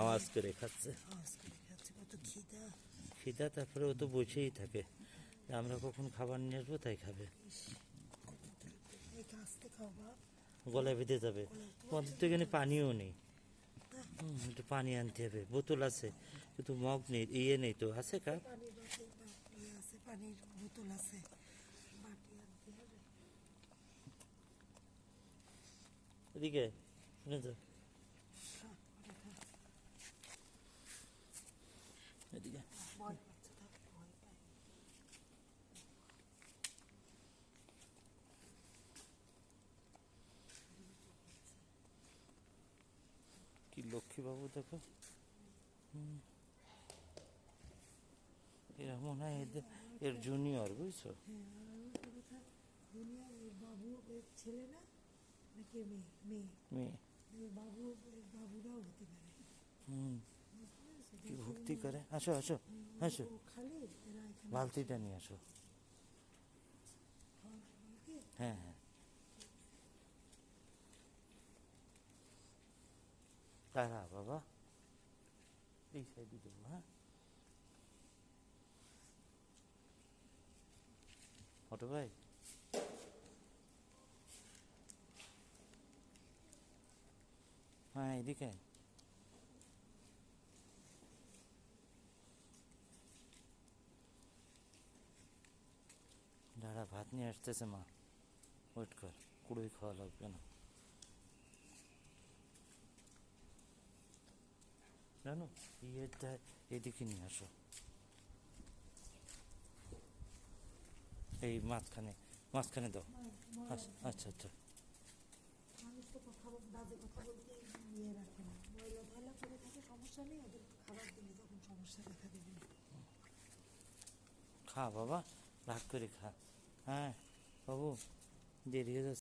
আওয়াজ করে খাচ্ছে। কত খিদা খিদা, তারপরে ও তো বসেই থাকে, আমরা কখন খাবার নিয়ে আসবো তাই খাবে। আস্তে খাও বাপ, গলায় বেঁধে যাবে। আমাদের তো এখানে পানিও নেই, একটু পানি আনতে হবে। বোতল আছে কিন্তু মগ নেই, ইয়ে নেই তো। আছে কাপ? পানির বাটি আছে, পানির বোতল আছে, বাটি আনতে হবে। এদিকে শুনে যাও, এদিকে। ভয় পাচ্ছে, তাকে ভয় পায়। কি লক্ষ্মী বাবু দেখো। এরা মনে হয় এর জুনিয়র, বুঝছো? হ্যাঁ, আর আমার একটা কথা, দুনিয়ার বাবু ছেলে না নাকি মেয়ে? মেয়ে মেয়ে। বাবু, বাবুরাও হতে পারে। হুম, কি ভক্তি করে। আসো আসো আসো, খালি এরা এখানে বালতিটা নিয়ে আসো। হ্যাঁ হ্যাঁ, তারা বাবা এই সাইডে দেবো। হ্যাঁ, অটো ভাই, হ্যাঁ এদিকে। দাঁড়া, ভাত নিয়ে আসতেছে মা, ওয়েট কর। কুড়োই খাওয়া লাগবে না জানো, ইয়েটা এদিকে নিয়ে আসো, এই মাঝখানে, মাঝখানে দাও। আচ্ছা আচ্ছা। মানুষ তো কথা বাজে কথা বলতে নিয়ে রাখে না, ময়লা ধয়লা করে থাকে, সমস্যা নেই, ওদের খাবার দিলে তখন সমস্যা দেখা দেবে। খা বাবা, রাগ করে খা। হ্যাঁ বাবু, দেরি হয়ে যাচ্ছে।